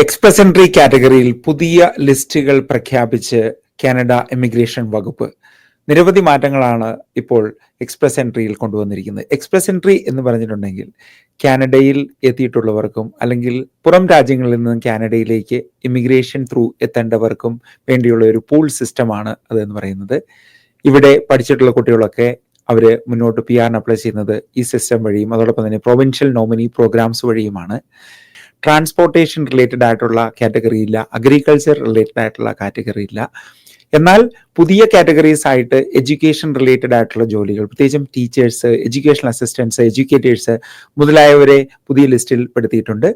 Express entry കാറ്റഗറിയിൽ പുതിയ ലിസ്റ്റുകൾ പ്രഖ്യാപിച്ച് കാനഡ ഇമിഗ്രേഷൻ വകുപ്പ്. നിരവധി മാറ്റങ്ങളാണ് ഇപ്പോൾ എക്സ്പ്രസ് എൻട്രിയിൽ കൊണ്ടുവന്നിരിക്കുന്നത്. എക്സ്പ്രസ് എൻട്രി എന്ന് പറഞ്ഞിട്ടുണ്ടെങ്കിൽ കാനഡയിൽ എത്തിയിട്ടുള്ളവർക്കും അല്ലെങ്കിൽ പുറം രാജ്യങ്ങളിൽ നിന്നും കാനഡയിലേക്ക് ഇമിഗ്രേഷൻ ത്രൂ എത്തേണ്ടവർക്കും വേണ്ടിയുള്ള ഒരു പൂൾ സിസ്റ്റമാണ് അതെന്ന് പറയുന്നത്. ഇവിടെ പഠിച്ചിട്ടുള്ള കുട്ടികളൊക്കെ അവർ മുന്നോട്ട് PR അപ്ലൈ ചെയ്യുന്നത് ഈ സിസ്റ്റം വഴിയും അതോടൊപ്പം തന്നെ പ്രൊവിൻഷ്യൽ നോമിനി പ്രോഗ്രാംസ് വഴിയുമാണ്. ട്രാൻസ്പോർട്ടേഷൻ റിലേറ്റഡ് ആയിട്ടുള്ള കാറ്റഗറി ഇല്ല, അഗ്രികൾച്ചർ റിലേറ്റഡ് ആയിട്ടുള്ള കാറ്റഗറി ഇല്ല. എന്നാൽ പുതിയ കാറ്റഗറീസ് ആയിട്ട് എഡ്യൂക്കേഷൻ റിലേറ്റഡ് ആയിട്ടുള്ള ജോലികൾ, പ്രത്യേകിച്ചും ടീച്ചേഴ്സ്, എഡ്യൂക്കേഷൻ അസിസ്റ്റൻസ്, എഡ്യൂക്കേറ്റേഴ്സ് മുതലായവരെ പുതിയ ലിസ്റ്റിൽ പെടുത്തിയിട്ടുണ്ട്.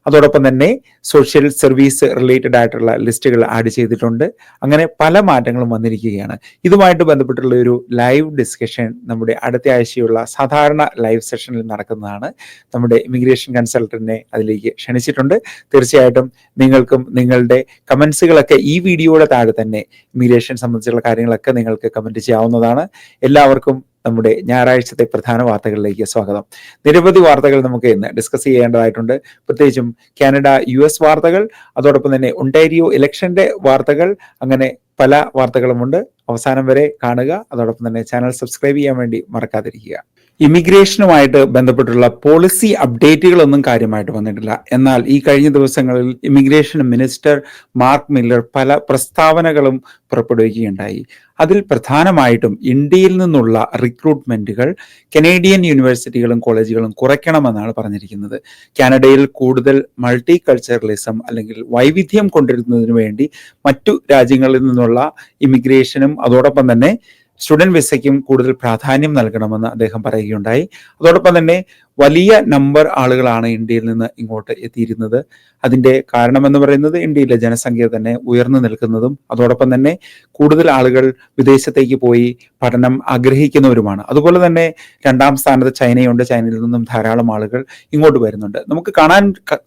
അതോടൊപ്പം തന്നെ സോഷ്യൽ സർവീസ് റിലേറ്റഡ് ആയിട്ടുള്ള ലിസ്റ്റുകൾ ആഡ് ചെയ്തിട്ടുണ്ട്. അങ്ങനെ പല മാറ്റങ്ങളും വന്നിരിക്കുകയാണ്. ഇതുമായിട്ട് ബന്ധപ്പെട്ടുള്ള ഒരു ലൈവ് ഡിസ്കഷൻ നമ്മുടെ അടുത്ത ആഴ്ചയുള്ള സാധാരണ ലൈവ് സെഷനിൽ നടക്കുന്നതാണ്. നമ്മുടെ ഇമിഗ്രേഷൻ കൺസൾട്ടന്റിനെ അതിലേക്ക് ക്ഷണിച്ചിട്ടുണ്ട്. തീർച്ചയായിട്ടും നിങ്ങൾക്കും നിങ്ങളുടെ കമന്റ്സുകളൊക്കെ ഈ വീഡിയോയുടെ താഴെ തന്നെ ഇമിഗ്രേഷൻ സംബന്ധിച്ചുള്ള കാര്യങ്ങളൊക്കെ നിങ്ങൾക്ക് കമന്റ് ചെയ്യാവുന്നതാണ്. എല്ലാവർക്കും നമ്മുടെ ഞായറാഴ്ചത്തെ പ്രധാന വാർത്തകളിലേക്ക് സ്വാഗതം. നിരവധി വാർത്തകൾ നമുക്ക് ഇന്ന് ഡിസ്കസ് ചെയ്യേണ്ടതായിട്ടുണ്ട്. പ്രത്യേകിച്ചും കാനഡ US വാർത്തകൾ, അതോടൊപ്പം തന്നെ ഒണ്ടാരിയോ ഇലക്ഷന്റെ വാർത്തകൾ, അങ്ങനെ പല വാർത്തകളുമുണ്ട്. അവസാനം വരെ കാണുക. അതോടൊപ്പം തന്നെ ചാനൽ സബ്സ്ക്രൈബ് ചെയ്യാൻ വേണ്ടി മറക്കാതിരിക്കുക. ഇമിഗ്രേഷനുമായിട്ട് ബന്ധപ്പെട്ടുള്ള പോളിസി അപ്ഡേറ്റുകളൊന്നും കാര്യമായിട്ട് വന്നിട്ടില്ല. എന്നാൽ ഈ കഴിഞ്ഞ ദിവസങ്ങളിൽ ഇമിഗ്രേഷൻ മിനിസ്റ്റർ മാർക്ക് മില്ലർ പല പ്രസ്താവനകളും പുറപ്പെടുവിക്കുകയുണ്ടായി. അതിൽ പ്രധാനമായിട്ടും ഇന്ത്യയിൽ നിന്നുള്ള റിക്രൂട്ട്മെന്റുകൾ കനേഡിയൻ യൂണിവേഴ്സിറ്റികളും കോളേജുകളും കുറയ്ക്കണമെന്നാണ് പറഞ്ഞിരിക്കുന്നത്. കാനഡയിൽ കൂടുതൽ മൾട്ടി കൾച്ചറലിസം അല്ലെങ്കിൽ വൈവിധ്യം കൊണ്ടുവരുന്നതിന് വേണ്ടി മറ്റു രാജ്യങ്ങളിൽ നിന്നുള്ള ഇമിഗ്രേഷനും അതോടൊപ്പം തന്നെ സ്റ്റുഡന്റ് വിസയ്ക്കും കൂടുതൽ പ്രാധാന്യം നൽകണമെന്ന് അദ്ദേഹം പറയുകയുണ്ടായി. അതോടൊപ്പം തന്നെ വലിയ നമ്പർ ആളുകളാണ് ഇന്ത്യയിൽ നിന്ന് ഇങ്ങോട്ട് എത്തിയിരുന്നത്. അതിൻ്റെ കാരണമെന്ന് പറയുന്നത് ഇന്ത്യയിലെ ജനസംഖ്യ തന്നെ ഉയർന്നു നിൽക്കുന്നതും അതോടൊപ്പം തന്നെ കൂടുതൽ ആളുകൾ വിദേശത്തേക്ക് പോയി പഠനം ആഗ്രഹിക്കുന്നവരുമാണ്. അതുപോലെ തന്നെ രണ്ടാം സ്ഥാനത്ത് ചൈനയുണ്ട്. ചൈനയിൽ നിന്നും ധാരാളം ആളുകൾ ഇങ്ങോട്ട് വരുന്നുണ്ട്. നമുക്ക് കാണാൻ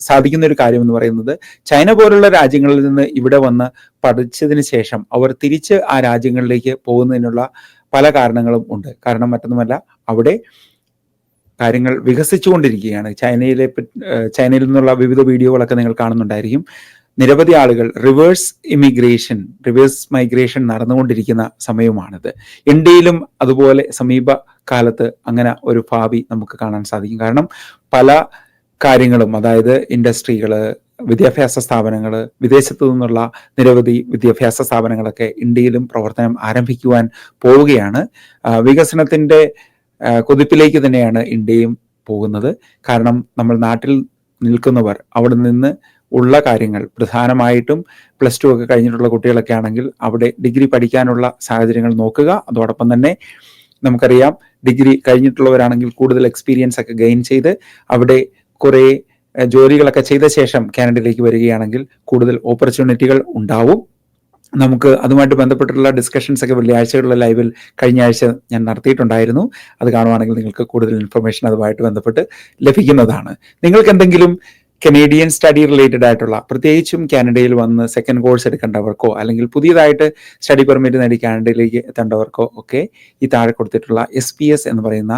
സാധിക്കുന്ന ഒരു കാര്യം എന്ന് പറയുന്നത് ചൈന പോലുള്ള രാജ്യങ്ങളിൽ നിന്ന് ഇവിടെ വന്ന് പഠിച്ചതിന് ശേഷം അവർ തിരിച്ച് ആ രാജ്യങ്ങളിലേക്ക് പോകുന്നതിനുള്ള പല കാരണങ്ങളും ഉണ്ട്. കാരണം മറ്റൊന്നുമല്ല, അവിടെ കാര്യങ്ങൾ വികസിച്ചുകൊണ്ടിരിക്കുകയാണ്. ചൈനയിൽ നിന്നുള്ള വിവിധ വീഡിയോകളൊക്കെ നിങ്ങൾ കാണുന്നുണ്ടായിരിക്കും. നിരവധി ആളുകൾ റിവേഴ്സ് മൈഗ്രേഷൻ നടന്നുകൊണ്ടിരിക്കുന്ന സമയമാണിത്. ഇന്ത്യയിലും അതുപോലെ സമീപ കാലത്ത് അങ്ങനെ ഒരു ഭാവി നമുക്ക് കാണാൻ സാധിക്കും. കാരണം പല കാര്യങ്ങളും, അതായത് ഇൻഡസ്ട്രികള്, വിദ്യാഭ്യാസ സ്ഥാപനങ്ങൾ, വിദേശത്തു നിന്നുള്ള നിരവധി വിദ്യാഭ്യാസ സ്ഥാപനങ്ങളൊക്കെ ഇന്ത്യയിലും പ്രവർത്തനം ആരംഭിക്കുവാൻ പോവുകയാണ്. വികസനത്തിന്റെ കുതിപ്പിലേക്ക് തന്നെയാണ് ഇന്ത്യയും പോകുന്നത്. കാരണം നമ്മൾ നാട്ടിൽ നിൽക്കുന്നവർ അവിടെ നിന്ന് ഉള്ള കാര്യങ്ങൾ, പ്രധാനമായിട്ടും +2 ഒക്കെ കഴിഞ്ഞിട്ടുള്ള കുട്ടികളൊക്കെ ആണെങ്കിൽ അവിടെ ഡിഗ്രി പഠിക്കാനുള്ള സാഹചര്യങ്ങൾ നോക്കുക. അതോടൊപ്പം തന്നെ നമുക്കറിയാം, ഡിഗ്രി കഴിഞ്ഞിട്ടുള്ളവരാണെങ്കിൽ കൂടുതൽ എക്സ്പീരിയൻസ് ഒക്കെ ഗെയിൻ ചെയ്ത് അവിടെ കുറേ ജോലികളൊക്കെ ചെയ്ത ശേഷം കാനഡയിലേക്ക് വരികയാണെങ്കിൽ കൂടുതൽ ഓപ്പർച്യൂണിറ്റികൾ ഉണ്ടാവും. നമുക്ക് അതുമായിട്ട് ബന്ധപ്പെട്ടുള്ള ഡിസ്കഷൻസ് ഒക്കെ വെള്ളിയാഴ്ചകളിലെ ലൈവിൽ കഴിഞ്ഞ ആഴ്ച ഞാൻ നടത്തിയിട്ടുണ്ടായിരുന്നു. അത് കാണുവാണെങ്കിൽ നിങ്ങൾക്ക് കൂടുതൽ ഇൻഫർമേഷൻ അതുമായിട്ട് ബന്ധപ്പെട്ട് ലഭിക്കുന്നതാണ്. നിങ്ങൾക്ക് എന്തെങ്കിലും കനേഡിയൻ സ്റ്റഡി റിലേറ്റഡ് ആയിട്ടുള്ള, പ്രത്യേകിച്ചും കാനഡയിൽ വന്ന് സെക്കൻഡ് കോഴ്സ് എടുക്കേണ്ടവർക്കോ അല്ലെങ്കിൽ പുതിയതായിട്ട് സ്റ്റഡി പെർമിറ്റ് നേടി കാനഡയിലേക്ക് എത്തേണ്ടവർക്കോ ഒക്കെ ഈ താഴെ കൊടുത്തിട്ടുള്ള SPS എന്ന് പറയുന്ന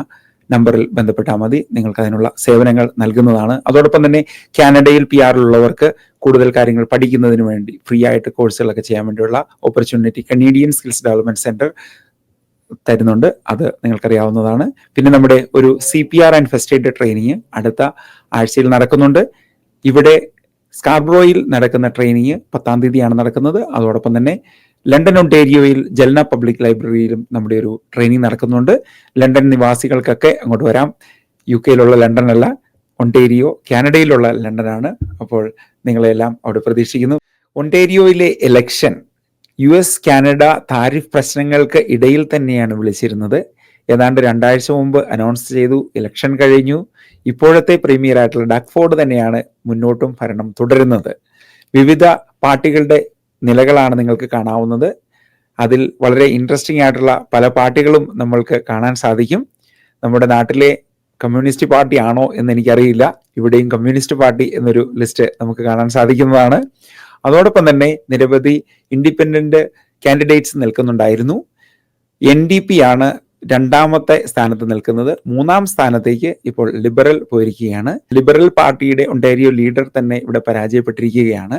നമ്പറിൽ ബന്ധപ്പെട്ടാൽ മതി. നിങ്ങൾക്ക് അതിനുള്ള സേവനങ്ങൾ നൽകുന്നതാണ്. അതോടൊപ്പം തന്നെ കാനഡയിൽ PR ഉള്ളവർക്ക് കൂടുതൽ കാര്യങ്ങൾ പഠിക്കുന്നതിന് വേണ്ടി ഫ്രീ ആയിട്ട് കോഴ്സുകളൊക്കെ ചെയ്യാൻ വേണ്ടിയുള്ള opportunity Canadian skills development centre തരുന്നുണ്ട്. അത് നിങ്ങൾക്കറിയാവുന്നതാണ്. പിന്നെ നമ്മുടെ ഒരു CPR and first aid training അടുത്ത ആഴ്ചയിൽ നടക്കുന്നുണ്ട്. ഇവിടെ സ്കാർബ്രോയിൽ നടക്കുന്ന ട്രെയിനിങ് 10-ാം തീയതിയാണ് നടക്കുന്നത്. അതോടൊപ്പം തന്നെ ലണ്ടൻ ഒണ്ടേരിയോയിൽ ജൽന പബ്ലിക് ലൈബ്രറിയിലും നമ്മുടെ ഒരു ട്രെയിനിങ് നടക്കുന്നുണ്ട്. ലണ്ടൻ നിവാസികൾക്കൊക്കെ അങ്ങോട്ട് വരാം. UK ലണ്ടൻ അല്ല, ഒണ്ടേരിയോ കാനഡയിലുള്ള ലണ്ടനാണ്. അപ്പോൾ നിങ്ങളെല്ലാം അവിടെ പ്രതീക്ഷിക്കുന്നു. ഒണ്ടേരിയോയിലെ ഇലക്ഷൻ US കാനഡ താരിഫ് പ്രശ്നങ്ങൾക്ക് ഇടയിൽ തന്നെയാണ് വിളിച്ചിരുന്നത്. ഏതാണ്ട് 2 ആഴ്ച മുമ്പ് അനൗൺസ് ചെയ്തു. ഇലക്ഷൻ കഴിഞ്ഞു. ഇപ്പോഴത്തെ പ്രീമിയർ ആയിട്ടുള്ള ഡഗ് ഫോർഡ് തന്നെയാണ് മുന്നോട്ടും ഭരണം തുടരുന്നത്. വിവിധ പാർട്ടികളുടെ നിലകളാണ് നിങ്ങൾക്ക് കാണാവുന്നത്. അതിൽ വളരെ ഇൻട്രസ്റ്റിംഗ് ആയിട്ടുള്ള പല പാർട്ടികളും നമ്മൾക്ക് കാണാൻ സാധിക്കും. നമ്മുടെ നാട്ടിലെ കമ്മ്യൂണിസ്റ്റ് പാർട്ടി ആണോ എന്ന് എനിക്കറിയില്ല. ഇവിടെയും കമ്മ്യൂണിസ്റ്റ് പാർട്ടി എന്നൊരു ലിസ്റ്റ് നമുക്ക് കാണാൻ സാധിക്കുന്നതാണ്. അതോടൊപ്പം തന്നെ നിരവധി ഇൻഡിപെൻഡന്റ് കാൻഡിഡേറ്റ്സ് നിൽക്കുന്നുണ്ടായിരുന്നു. NDP ആണ് രണ്ടാമത്തെ സ്ഥാനത്ത് നിൽക്കുന്നത്. മൂന്നാം സ്ഥാനത്തേക്ക് ഇപ്പോൾ ലിബറൽ പോയിരിക്കുകയാണ്. ലിബറൽ പാർട്ടിയുടെ ഒണ്ടാരിയോ ലീഡർ തന്നെ ഇവിടെ പരാജയപ്പെട്ടിരിക്കുകയാണ്.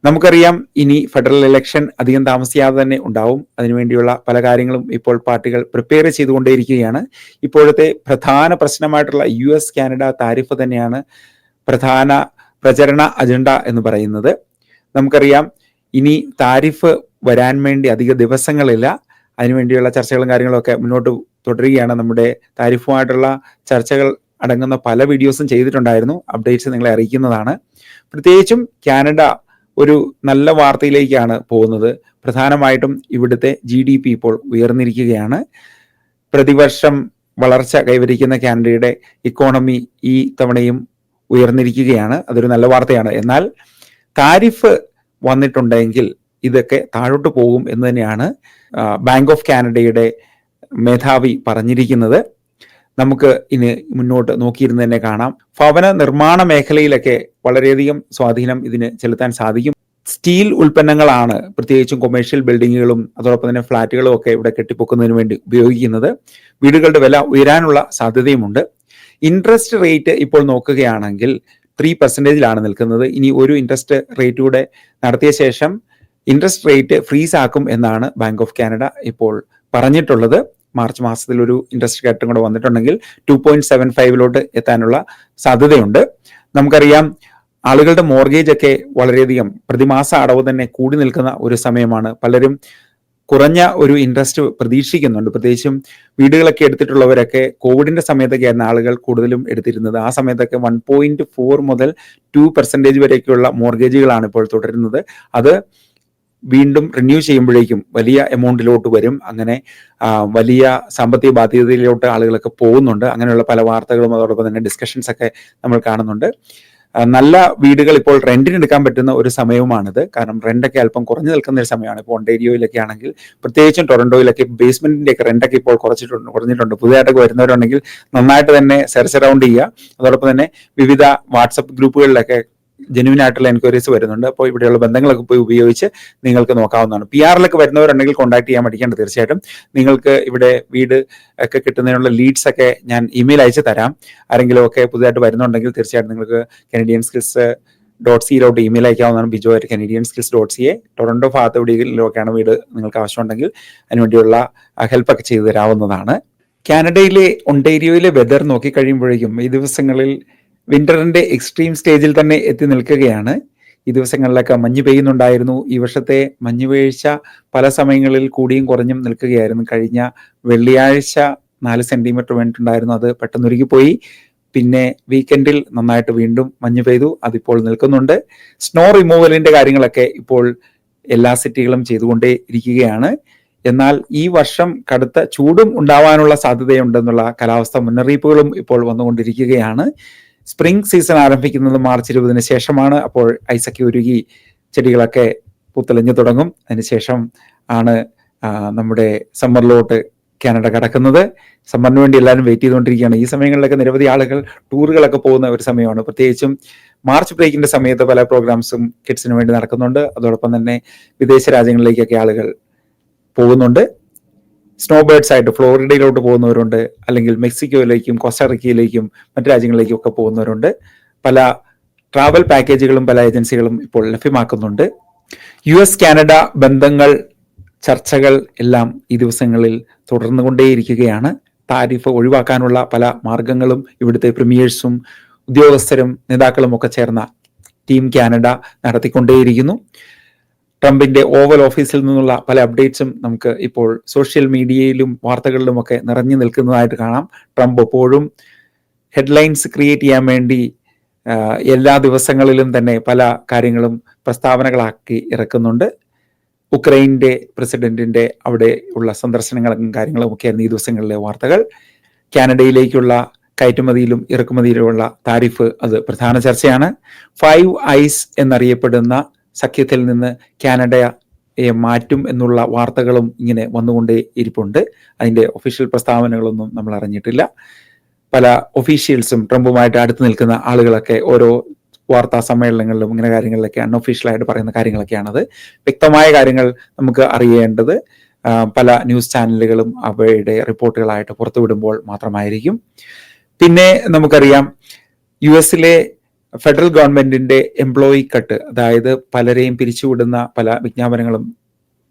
നമുക്കറിയാം ഇനി ഫെഡറൽ ഇലക്ഷൻ അധികം താമസിയാതെ തന്നെ ഉണ്ടാവും. അതിനുവേണ്ടിയുള്ള പല കാര്യങ്ങളും ഇപ്പോൾ പാർട്ടികൾ പ്രിപ്പയർ ചെയ്തുകൊണ്ടേയിരിക്കുകയാണ്. ഇപ്പോഴത്തെ പ്രധാന പ്രശ്നമായിട്ടുള്ള US കാനഡ താരിഫ് തന്നെയാണ് പ്രധാന പ്രചരണ അജണ്ട എന്ന് പറയുന്നത്. നമുക്കറിയാം ഇനി താരിഫ് വരാൻ വേണ്ടി അധിക ദിവസങ്ങളില്ല. അതിനുവേണ്ടിയുള്ള ചർച്ചകളും കാര്യങ്ങളും ഒക്കെ മുന്നോട്ട് തുടരുകയാണ്. നമ്മുടെ താരിഫുമായിട്ടുള്ള ചർച്ചകൾ അടങ്ങുന്ന പല വീഡിയോസും ചെയ്തിട്ടുണ്ടായിരുന്നു. അപ്ഡേറ്റ്സ് നിങ്ങളെ അറിയിക്കുന്നതാണ്. പ്രത്യേകിച്ചും കാനഡ ഒരു നല്ല വാർത്തയിലേക്കാണ് പോകുന്നത്. പ്രധാനമായിട്ടും ഇവിടുത്തെ GDP ഇപ്പോൾ ഉയർന്നിരിക്കുകയാണ്. പ്രതിവർഷം വളർച്ച കൈവരിക്കുന്ന കാനഡയുടെ ഇക്കോണമി ഈ തവണയും ഉയർന്നിരിക്കുകയാണ്. അതൊരു നല്ല വാർത്തയാണ്. എന്നാൽ താരിഫ് വന്നിട്ടുണ്ടെങ്കിൽ ഇതൊക്കെ താഴോട്ട് പോകും എന്ന് തന്നെയാണ് ബാങ്ക് ഓഫ് കാനഡയുടെ മേധാവി പറഞ്ഞിരിക്കുന്നത്. നമുക്ക് ഇനി മുന്നോട്ട് നോക്കിയിരുന്ന് തന്നെ കാണാം. ഭവന നിർമ്മാണ മേഖലയിലൊക്കെ വളരെയധികം സ്വാധീനം ഇതിന് ചെലുത്താൻ സാധിക്കും. സ്റ്റീൽ ഉൽപ്പന്നങ്ങളാണ് പ്രത്യേകിച്ചും കൊമേഴ്ഷ്യൽ ബിൽഡിങ്ങുകളും അതോടൊപ്പം തന്നെ ഫ്ലാറ്റുകളും ഒക്കെ ഇവിടെ കെട്ടിപ്പൊക്കുന്നതിന് വേണ്ടി ഉപയോഗിക്കുന്നത്. വീടുകളുടെ വില ഉയരാനുള്ള സാധ്യതയുമുണ്ട്. ഇൻട്രസ്റ്റ് റേറ്റ് ഇപ്പോൾ നോക്കുകയാണെങ്കിൽ 3% നിൽക്കുന്നത്. ഇനി ഒരു ഇൻട്രസ്റ്റ് റേറ്റ് കൂടെ നടത്തിയ ശേഷം ഇൻട്രസ്റ്റ് റേറ്റ് ഫ്രീസ് ആക്കും എന്നാണ് ബാങ്ക് ഓഫ് കാനഡ ഇപ്പോൾ പറഞ്ഞിട്ടുള്ളത്. മാർച്ച് മാസത്തിൽ ഒരു ഇൻട്രസ്റ്റ് കട്ടും കൂടെ വന്നിട്ടുണ്ടെങ്കിൽ 2.75 എത്താനുള്ള സാധ്യതയുണ്ട്. നമുക്കറിയാം ആളുകളുടെ മോർഗേജ് ഒക്കെ വളരെയധികം പ്രതിമാസ അടവ് തന്നെ കൂടി നിൽക്കുന്ന ഒരു സമയമാണ്. പലരും കുറഞ്ഞ ഒരു ഇൻട്രസ്റ്റ് പ്രതീക്ഷിക്കുന്നുണ്ട്. പ്രത്യേകിച്ചും വീടുകളൊക്കെ എടുത്തിട്ടുള്ളവരൊക്കെ കോവിഡിന്റെ സമയത്തൊക്കെയായിരുന്നു ആളുകൾ കൂടുതലും എടുത്തിരുന്നത്. ആ സമയത്തൊക്കെ 1.4 മുതൽ 2% വരെയൊക്കെയുള്ള മോർഗേജുകളാണ് ഇപ്പോൾ തുടരുന്നത്. അത് വീണ്ടും റിന്യൂ ചെയ്യുമ്പോഴേക്കും വലിയ എമൗണ്ടിലോട്ട് വരും. അങ്ങനെ വലിയ സാമ്പത്തിക ബാധ്യതയിലോട്ട് ആളുകളൊക്കെ പോകുന്നുണ്ട്. അങ്ങനെയുള്ള പല വാർത്തകളും അതോടൊപ്പം തന്നെ ഡിസ്കഷൻസ് ഒക്കെ നമ്മൾ കാണുന്നുണ്ട്. നല്ല വീടുകൾ ഇപ്പോൾ റെന്റിന് എടുക്കാൻ പറ്റുന്ന ഒരു സമയവുമാണിത്. കാരണം റെന്റൊക്കെ അല്പം കുറഞ്ഞു നിൽക്കുന്ന ഒരു സമയമാണ്. ഇപ്പോൾ ഒണ്ടേരിയോയിലൊക്കെ ആണെങ്കിൽ പ്രത്യേകിച്ചും ടൊറന്റോയിലൊക്കെ ബേസ്മെന്റിന്റെ ഒക്കെ റെന്റൊക്കെ ഇപ്പോൾ കുറഞ്ഞിട്ടുണ്ട്. പുതിയതായിട്ടൊക്കെ വരുന്നവരുണ്ടെങ്കിൽ നന്നായിട്ട് തന്നെ സെർച്ച് അറൗണ്ട് ചെയ്യുക. അതോടൊപ്പം തന്നെ വിവിധ വാട്സപ്പ് ഗ്രൂപ്പുകളിലൊക്കെ ജെന്യൂൻ ആയിട്ടുള്ള എൻക്വയറീസ് വരുന്നുണ്ട്. അപ്പോൾ ഇവിടെയുള്ള ബന്ധങ്ങളൊക്കെ പോയി ഉപയോഗിച്ച് നിങ്ങൾക്ക് നോക്കാവുന്നതാണ്. PR വരുന്നവരുണ്ടെങ്കിൽ കോൺടാക്ട് ചെയ്യാൻ പഠിക്കേണ്ടത്. തീർച്ചയായിട്ടും നിങ്ങൾക്ക് ഇവിടെ വീട് ഒക്കെ കിട്ടുന്നതിനുള്ള ലീഡ്സ് ഒക്കെ ഞാൻ ഇമെയിൽ അയച്ച് തരാം. ആരെങ്കിലും ഒക്കെ പുതുതായിട്ട് വരുന്നുണ്ടെങ്കിൽ തീർച്ചയായിട്ടും നിങ്ങൾക്ക് canadianskills.ca ഇമെയിൽ അയക്കാവുന്നതാണ്. bijo@canadianskills.ca. ടൊറന്റോ ഭാഗത്ത് എവിടെയെങ്കിലുമൊക്കെയാണ് വീട് നിങ്ങൾക്ക് ആവശ്യമുണ്ടെങ്കിൽ അതിനുവേണ്ടിയുള്ള ഹെൽപ്പൊക്കെ ചെയ്തു തരാവുന്നതാണ്. കാനഡയിലെ ഒണ്ടേരിയോയിലെ വെതർ നോക്കിക്കഴിയുമ്പോഴേക്കും ഈ ദിവസങ്ങളിൽ വിന്ററിന്റെ എക്സ്ട്രീം സ്റ്റേജിൽ തന്നെ എത്തി നിൽക്കുകയാണ്. ഈ ദിവസങ്ങളിലൊക്കെ മഞ്ഞ് പെയ്യുന്നുണ്ടായിരുന്നു. ഈ വർഷത്തെ മഞ്ഞുവീഴ്ച പല സമയങ്ങളിൽ കൂടിയും കുറഞ്ഞും നിൽക്കുകയായിരുന്നു. കഴിഞ്ഞ വെള്ളിയാഴ്ച 4 സെന്റിമീറ്റർ വേണ്ടിയിട്ടുണ്ടായിരുന്നു. അത് പെട്ടെന്ന് ഉരുകിപ്പോയി. പിന്നെ വീക്കെൻഡിൽ നന്നായിട്ട് വീണ്ടും മഞ്ഞ് പെയ്തു. അതിപ്പോൾ നിൽക്കുന്നുണ്ട്. സ്നോ റിമൂവലിന്റെ കാര്യങ്ങളൊക്കെ ഇപ്പോൾ എല്ലാ സിറ്റികളും ചെയ്തുകൊണ്ടേ ഇരിക്കുകയാണ്. എന്നാൽ ഈ വർഷം കടുത്ത ചൂടും ഉണ്ടാവാനുള്ള സാധ്യതയുണ്ടെന്നുള്ള കാലാവസ്ഥ മുന്നറിയിപ്പുകളും ഇപ്പോൾ വന്നുകൊണ്ടിരിക്കുകയാണ്. സ്പ്രിംഗ് സീസൺ ആരംഭിക്കുന്നത് മാർച്ച് 20 ശേഷമാണ്. അപ്പോൾ ഐസൊക്കെ ഉരുകി ചെടികളൊക്കെ പൂത്തെളിഞ്ഞു തുടങ്ങും. അതിനുശേഷം ആണ് നമ്മുടെ സമ്മറിലോട്ട് കാനഡ കടക്കുന്നത്. സമ്മറിന് വേണ്ടി എല്ലാവരും വെയിറ്റ് ചെയ്തുകൊണ്ടിരിക്കുകയാണ്. ഈ സമയങ്ങളിലൊക്കെ നിരവധി ആളുകൾ ടൂറുകളൊക്കെ പോകുന്ന ഒരു സമയമാണ്. പ്രത്യേകിച്ചും മാർച്ച് ബ്രേക്കിന്റെ സമയത്ത് പല പ്രോഗ്രാംസും കിഡ്സിന് വേണ്ടി നടക്കുന്നുണ്ട്. അതോടൊപ്പം തന്നെ വിദേശ രാജ്യങ്ങളിലേക്കൊക്കെ ആളുകൾ പോകുന്നുണ്ട്. സ്നോ ബേർഡ്സ് ആയിട്ട് ഫ്ലോറിഡയിലോട്ട് പോകുന്നവരുണ്ട്. അല്ലെങ്കിൽ മെക്സിക്കോയിലേക്കും കോസ്റ്റാറിക്കയിലേക്കും മറ്റു രാജ്യങ്ങളിലേക്കും ഒക്കെ പോകുന്നവരുണ്ട്. പല ട്രാവൽ പാക്കേജുകളും പല ഏജൻസികളും ഇപ്പോൾ ലഭ്യമാക്കുന്നുണ്ട്. US കാനഡ ബന്ധങ്ങൾ ചർച്ചകൾ എല്ലാം ഈ ദിവസങ്ങളിൽ തുടർന്നുകൊണ്ടേയിരിക്കുകയാണ്. താരിഫ് ഒഴിവാക്കാനുള്ള പല മാർഗങ്ങളും ഇവിടുത്തെ പ്രീമിയേഴ്സും ഉദ്യോഗസ്ഥരും നേതാക്കളും ഒക്കെ ചേർന്ന ടീം കാനഡ നടത്തിക്കൊണ്ടേയിരിക്കുന്നു. ട്രംപിന്റെ ഓവൽ ഓഫീസിൽ നിന്നുള്ള പല അപ്ഡേറ്റ്സും നമുക്ക് ഇപ്പോൾ സോഷ്യൽ മീഡിയയിലും വാർത്തകളിലുമൊക്കെ നിറഞ്ഞു നിൽക്കുന്നതായിട്ട് കാണാം. ട്രംപ് എപ്പോഴും ഹെഡ്ലൈൻസ് ക്രിയേറ്റ് ചെയ്യാൻ വേണ്ടി എല്ലാ ദിവസങ്ങളിലും തന്നെ പല കാര്യങ്ങളും പ്രസ്താവനകളാക്കി ഇറക്കുന്നുണ്ട്. ഉക്രൈൻ്റെ പ്രസിഡന്റിന്റെ അവിടെ ഉള്ള സന്ദർശനങ്ങളും കാര്യങ്ങളും ഒക്കെയായിരുന്നു ഈ ദിവസങ്ങളിലെ വാർത്തകൾ. കാനഡയിലേക്കുള്ള കയറ്റുമതിയിലും ഇറക്കുമതിയിലുമുള്ള താരിഫ് അത് പ്രധാന ചർച്ചയാണ്. 5 ഐസ് എന്നറിയപ്പെടുന്ന സഖ്യത്തിൽ നിന്ന് കാനഡയെ മാറ്റും എന്നുള്ള വാർത്തകളും ഇങ്ങനെ വന്നുകൊണ്ടേ ഇരിപ്പുണ്ട്. അതിൻ്റെ ഒഫീഷ്യൽ പ്രസ്താവനകളൊന്നും നമ്മൾ അറിഞ്ഞിട്ടില്ല. പല ഒഫീഷ്യൽസും ട്രംപുമായിട്ട് അടുത്ത് നിൽക്കുന്ന ആളുകളൊക്കെ ഓരോ വാർത്താ സമ്മേളനങ്ങളിലും ഇങ്ങനെ കാര്യങ്ങളിലൊക്കെ അൺഒഫീഷ്യലായിട്ട് പറയുന്ന കാര്യങ്ങളൊക്കെയാണത്. വ്യക്തമായ കാര്യങ്ങൾ നമുക്ക് അറിയേണ്ടത് പല ന്യൂസ് ചാനലുകളും അവയുടെ റിപ്പോർട്ടുകളായിട്ട് പുറത്തുവിടുമ്പോൾ മാത്രമായിരിക്കും. പിന്നെ നമുക്കറിയാം US-ലെ ഫെഡറൽ ഗവൺമെന്റിന്റെ എംപ്ലോയി കട്ട്, അതായത് പലരെയും പിരിച്ചുവിടുന്ന പല വിജ്ഞാപനങ്ങളും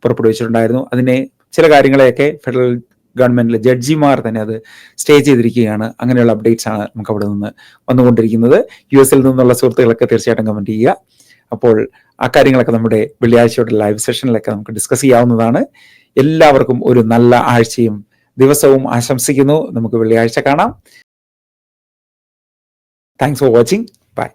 പുറപ്പെടുവിച്ചിട്ടുണ്ടായിരുന്നു. അതിനെ ചില കാര്യങ്ങളെയൊക്കെ ഫെഡറൽ ഗവൺമെന്റിലെ ജഡ്ജിമാർ തന്നെ അത് സ്റ്റേ ചെയ്തിരിക്കുകയാണ്. അങ്ങനെയുള്ള അപ്ഡേറ്റ്സ് ആണ് നമുക്ക് അവിടെ നിന്ന് വന്നുകൊണ്ടിരിക്കുന്നത്. US-ൽ നിന്നുള്ള സുഹൃത്തുക്കളൊക്കെ തീർച്ചയായിട്ടും കമന്റ് ചെയ്യുക. അപ്പോൾ ആ കാര്യങ്ങളൊക്കെ നമ്മുടെ വെള്ളിയാഴ്ചയുടെ ലൈവ് സെഷനിലൊക്കെ നമുക്ക് ഡിസ്കസ് ചെയ്യാവുന്നതാണ്. എല്ലാവർക്കും ഒരു നല്ല ആഴ്ചയും ദിവസവും ആശംസിക്കുന്നു. നമുക്ക് വെള്ളിയാഴ്ച കാണാം. Thanks for watching. ബൈ.